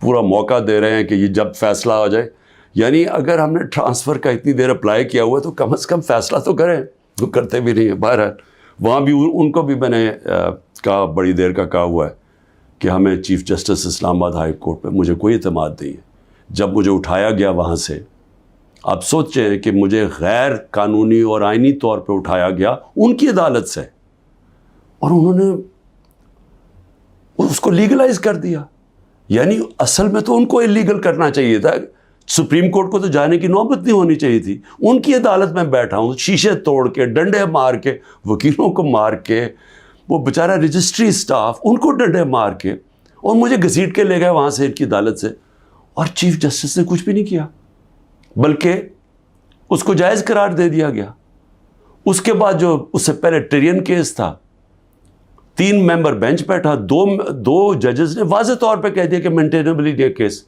پورا موقع دے رہے ہیں کہ یہ جب فیصلہ ہو جائے. یعنی اگر ہم نے ٹرانسفر کا اتنی دیر اپلائی کیا ہوا ہے تو کم از کم فیصلہ تو کریں. وہ کرتے بھی نہیں ہیں. بہرحال وہاں بھی ان کو بھی میں نے کہا, بڑی دیر کا کہا ہوا ہے کہ ہمیں چیف جسٹس اسلام آباد ہائی کورٹ پہ مجھے کوئی اعتماد نہیں ہے. جب مجھے اٹھایا گیا وہاں سے, آپ سوچیں کہ مجھے غیر قانونی اور آئینی طور پہ اٹھایا گیا ان کی عدالت سے, اور انہوں نے اس کو لیگلائز کر دیا. یعنی اصل میں تو ان کو اللیگل کرنا چاہیے تھا. سپریم کورٹ کو تو جانے کی نوبت نہیں ہونی چاہیے تھی. ان کی عدالت میں بیٹھا ہوں, شیشے توڑ کے, ڈنڈے مار کے, وکیلوں کو مار کے, وہ بیچارہ رجسٹری اسٹاف ان کو ڈنڈے مار کے, اور مجھے گھسیٹ کے لے گئے وہاں سے ان کی عدالت سے. اور چیف جسٹس نے کچھ بھی نہیں کیا, بلکہ اس کو جائز قرار دے دیا گیا. اس کے بعد جو اس سے پہلے ٹرین کیس تھا, 3 ممبر بینچ بیٹھا, دو ججز نے واضح طور پہ کہہ دیا کہ مینٹینیبل یہ کیس.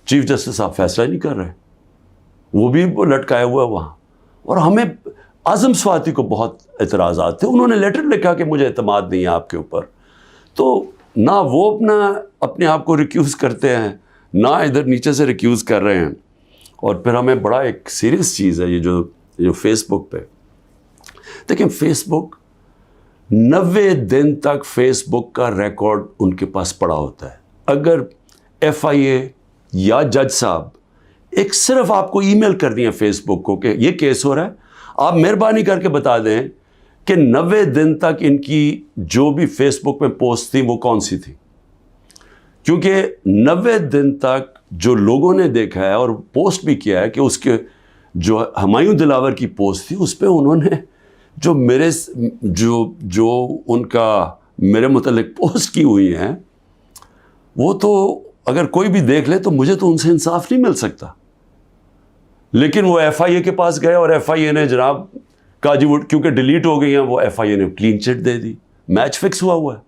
چیف جسٹس صاحب فیصلہ نہیں کر رہے, وہ بھی لٹکائے ہوا ہے وہاں. اور ہمیں اعظم سواتی کو بہت اعتراضات تھے. انہوں نے لیٹر لکھا کہ مجھے اعتماد نہیں ہے آپ کے اوپر. تو نہ وہ اپنے آپ کو ریکیوز کرتے ہیں, نہ ادھر نیچے سے ریکیوز کر رہے ہیں. اور پھر ہمیں بڑا ایک سیریس چیز ہے یہ جو فیس بک پہ دیکھیں, فیس بک 90 دن تک فیس بک کا ریکارڈ ان کے پاس پڑا ہوتا ہے. اگر FIA یا جج صاحب ایک صرف آپ کو ای میل کر دیا فیس بک کو کہ یہ کیس ہو رہا ہے, آپ مہربانی کر کے بتا دیں کہ 90 دن تک ان کی جو بھی فیس بک میں پوسٹ تھی وہ کون سی تھی. کیونکہ 90 دن تک جو لوگوں نے دیکھا ہے اور پوسٹ بھی کیا ہے کہ اس کے جو ہمایوں دلاور کی پوسٹ تھی اس پہ انہوں نے جو ان کا میرے متعلق پوسٹ کی ہوئی ہیں, وہ تو اگر کوئی بھی دیکھ لے تو مجھے تو ان سے انصاف نہیں مل سکتا. لیکن وہ FIA کے پاس گئے اور FIA نے جناب کہا جی وہ کیونکہ ڈیلیٹ ہو گئی ہیں, وہ FIA نے کلین چٹ دے دی. میچ فکس ہوا ہے.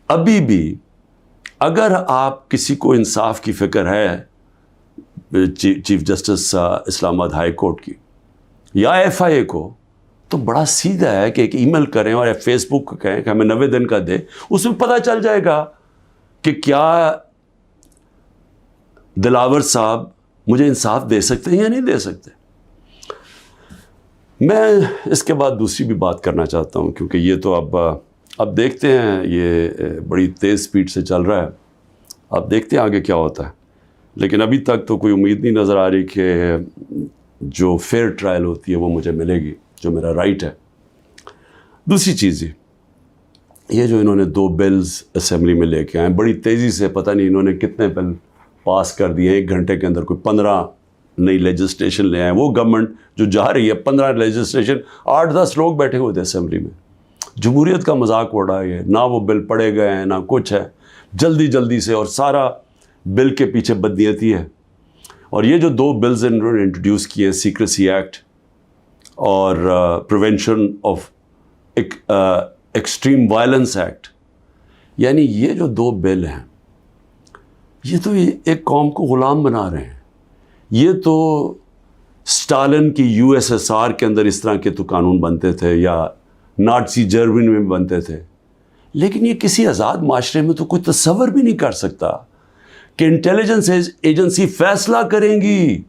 ابھی بھی اگر آپ کسی کو انصاف کی فکر ہے چیف جسٹس اسلام آباد ہائی کورٹ کی یا FIA کو, تو بڑا سیدھا ہے کہ ایک ای میل کریں اور فیس بک کو کہیں کہ ہمیں 90 دن کا دے. اس میں پتہ چل جائے گا کہ کیا دلاور صاحب مجھے انصاف دے سکتے ہیں یا نہیں دے سکتے. میں اس کے بعد دوسری بھی بات کرنا چاہتا ہوں, کیونکہ یہ تو اب دیکھتے ہیں, یہ بڑی تیز سپیڈ سے چل رہا ہے. اب دیکھتے ہیں آگے کیا ہوتا ہے. لیکن ابھی تک تو کوئی امید نہیں نظر آ رہی کہ جو فیئر ٹرائل ہوتی ہے وہ مجھے ملے گی, جو میرا رائٹ ہے. دوسری چیز یہ جو انہوں نے 2 بلز اسمبلی میں لے کے آئے بڑی تیزی سے, پتہ نہیں انہوں نے کتنے بل پاس کر دیے 1 گھنٹے کے اندر, کوئی 15 نئی لیجسلیشن لے آئے. وہ گورنمنٹ جو جا رہی ہے 15 لیجسلیشن, 8-10 لوگ بیٹھے ہوئے تھے اسمبلی میں. جمہوریت کا مذاق اڑایا ہے, نہ وہ بل پڑھے گئے ہیں نہ کچھ ہے, جلدی سے, اور سارا بل کے پیچھے بدنیتی ہے. اور یہ جو 2 بلز انہوں نے انٹروڈیوس کیے ہیں, سیکریسی ایکٹ اور prevention of extreme violence act, یعنی یہ جو 2 بل ہیں یہ تو ایک قوم کو غلام بنا رہے ہیں. یہ تو اسٹالن کی USSR کے اندر اس طرح کے تو قانون بنتے تھے, یا نازی جرمنی میں بنتے تھے. لیکن یہ کسی آزاد معاشرے میں تو کوئی تصور بھی نہیں کر سکتا کہ انٹیلیجنس ایجنسی فیصلہ کریں گی,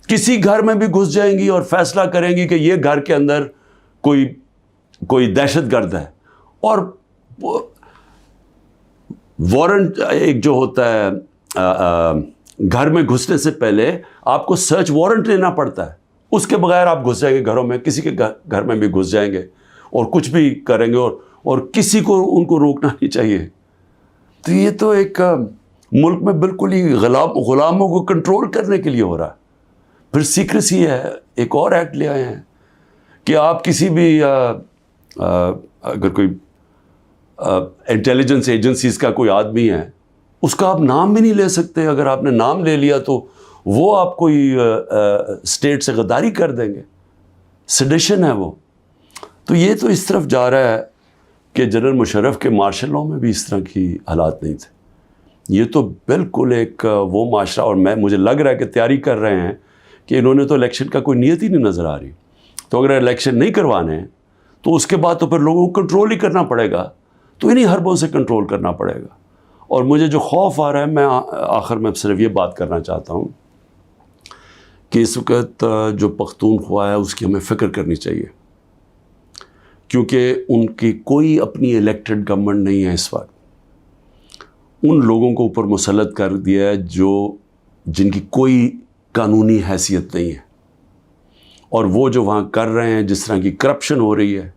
کسی گھر میں بھی گھس جائیں گی اور فیصلہ کریں گی کہ یہ گھر کے اندر کوئی دہشت گرد ہے, اور وارنٹ ایک جو ہوتا ہے گھر میں گھسنے سے پہلے آپ کو سرچ وارنٹ لینا پڑتا ہے. اس کے بغیر آپ گھس جائیں گے گھروں میں, کسی کے گھر میں بھی گھس جائیں گے اور کچھ بھی کریں گے, اور کسی کو ان کو روکنا نہیں چاہیے. تو یہ تو ایک ملک میں بالکل ہی غلاموں کو کنٹرول کرنے کے لیے ہو رہا ہے. پھر سیکریسی ہے, ایک اور ایکٹ لے آئے ہیں کہ آپ کسی بھی اگر کوئی انٹیلیجنس ایجنسیز کا کوئی آدمی ہے, اس کا آپ نام بھی نہیں لے سکتے. اگر آپ نے نام لے لیا تو وہ آپ کوئی اسٹیٹ سے غداری کر دیں گے, سیڈیشن ہے وہ. تو یہ تو اس طرف جا رہا ہے کہ جنرل مشرف کے مارشل لاء میں بھی اس طرح کی حالات نہیں تھے. یہ تو بالکل ایک وہ معاشرہ, اور مجھے لگ رہا ہے کہ تیاری کر رہے ہیں کہ انہوں نے تو الیکشن کا کوئی نیت ہی نہیں نظر آ رہی. تو اگر الیکشن نہیں کروانے ہیں تو اس کے بعد تو پھر لوگوں کو کنٹرول ہی کرنا پڑے گا, تو انہیں حربوں سے کنٹرول کرنا پڑے گا. اور مجھے جو خوف آ رہا ہے، میں آخر میں صرف یہ بات کرنا چاہتا ہوں کہ اس وقت جو پختونخوا ہے اس کی ہمیں فکر کرنی چاہیے، کیونکہ ان کی کوئی اپنی الیکٹڈ گورنمنٹ نہیں ہے اس وقت. ان لوگوں کو اوپر مسلط کر دیا ہے جن کی کوئی قانونی حیثیت نہیں ہے، اور وہ جو وہاں کر رہے ہیں، جس طرح کی کرپشن ہو رہی ہے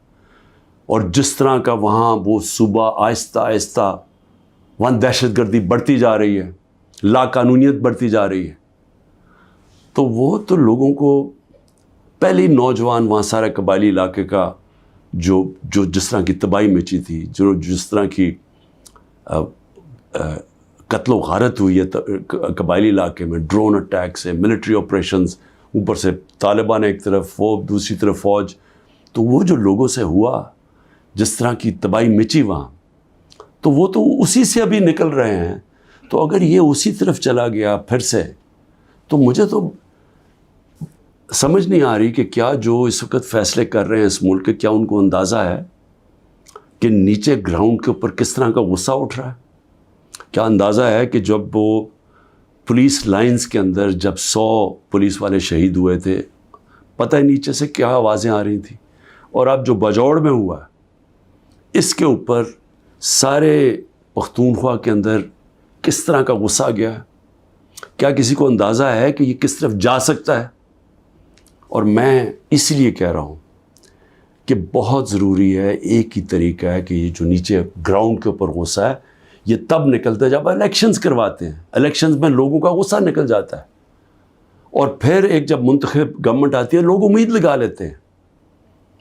اور جس طرح کا وہاں وہ صوبہ آہستہ آہستہ وہاں دہشت گردی بڑھتی جا رہی ہے، لا قانونیت بڑھتی جا رہی ہے، تو وہ تو لوگوں کو پہلی نوجوان وہاں سارے قبائلی علاقے کا جو جس طرح کی تباہی مچی تھی، جس طرح کی قتل و غارت ہوئی ہے قبائلی علاقے میں، ڈرون اٹیک سے، ملٹری آپریشنز، اوپر سے طالبان ایک طرف، وہ دوسری طرف فوج، تو وہ جو لوگوں سے ہوا، جس طرح کی تباہی مچی وہاں، تو وہ تو اسی سے ابھی نکل رہے ہیں. تو اگر یہ اسی طرف چلا گیا پھر سے، تو مجھے تو سمجھ نہیں آ رہی کہ کیا جو اس وقت فیصلے کر رہے ہیں اس ملک کے، کیا ان کو اندازہ ہے کہ نیچے گراؤنڈ کے اوپر کس طرح کا غصہ اٹھ رہا ہے؟ کیا اندازہ ہے کہ جب وہ پولیس لائنز کے اندر جب 100 پولیس والے شہید ہوئے تھے، پتہ ہے نیچے سے کیا آوازیں آ رہی تھیں؟ اور اب جو بجوڑ میں ہوا ہے، اس کے اوپر سارے پختونخوا کے اندر کس طرح کا غصہ گیا ہے؟ کیا کسی کو اندازہ ہے کہ یہ کس طرف جا سکتا ہے؟ اور میں اس لیے کہہ رہا ہوں کہ بہت ضروری ہے، ایک ہی طریقہ ہے کہ یہ جو نیچے گراؤنڈ کے اوپر غصہ ہے، یہ تب نکلتا ہے جب الیکشنز کرواتے ہیں. الیکشنز میں لوگوں کا غصہ نکل جاتا ہے، اور پھر ایک جب منتخب گورنمنٹ آتی ہے، لوگ امید لگا لیتے ہیں،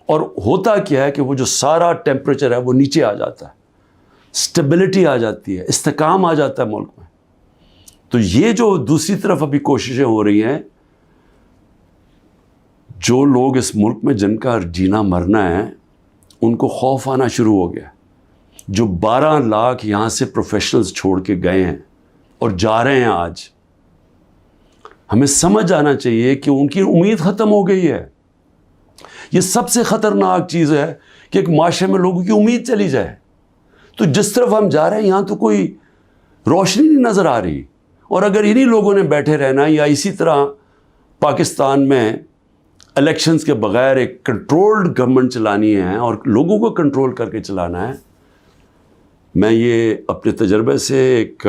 اور ہوتا کیا ہے کہ وہ جو سارا ٹیمپریچر ہے وہ نیچے آ جاتا ہے، سٹیبلٹی آ جاتی ہے، استحکام آ جاتا ہے ملک میں. تو یہ جو دوسری طرف ابھی کوششیں ہو رہی ہیں، جو لوگ اس ملک میں جن کا جینا مرنا ہے، ان کو خوف آنا شروع ہو گیا. جو 12 لاکھ یہاں سے پروفیشنلز چھوڑ کے گئے ہیں اور جا رہے ہیں، آج ہمیں سمجھ آنا چاہیے کہ ان کی امید ختم ہو گئی ہے. یہ سب سے خطرناک چیز ہے کہ ایک معاشرے میں لوگوں کی امید چلی جائے. تو جس طرف ہم جا رہے ہیں، یہاں تو کوئی روشنی نہیں نظر آ رہی. اور اگر انہی لوگوں نے بیٹھے رہنا، یا اسی طرح پاکستان میں الیکشنز کے بغیر ایک کنٹرولڈ گورنمنٹ چلانی ہے اور لوگوں کو کنٹرول کر کے چلانا ہے، میں یہ اپنے تجربے سے ایک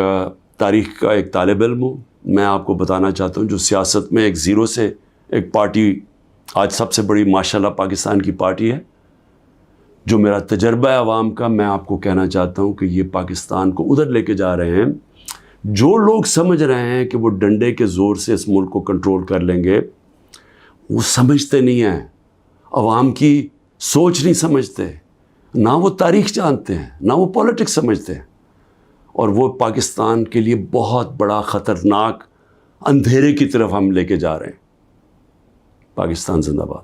تاریخ کا ایک طالب علم ہوں، میں آپ کو بتانا چاہتا ہوں، جو سیاست میں ایک زیرو سے ایک پارٹی آج سب سے بڑی ماشاءاللہ پاکستان کی پارٹی ہے، جو میرا تجربہ ہے عوام کا، میں آپ کو کہنا چاہتا ہوں کہ یہ پاکستان کو ادھر لے کے جا رہے ہیں. جو لوگ سمجھ رہے ہیں کہ وہ ڈنڈے کے زور سے اس ملک کو کنٹرول کر لیں گے، وہ سمجھتے نہیں ہیں، عوام کی سوچ نہیں سمجھتے، نہ وہ تاریخ جانتے ہیں، نہ وہ پولیٹکس سمجھتے ہیں، اور وہ پاکستان کے لیے بہت بڑا خطرناک اندھیرے کی طرف ہم لے کے جا رہے ہیں. پاکستان زندہ باد.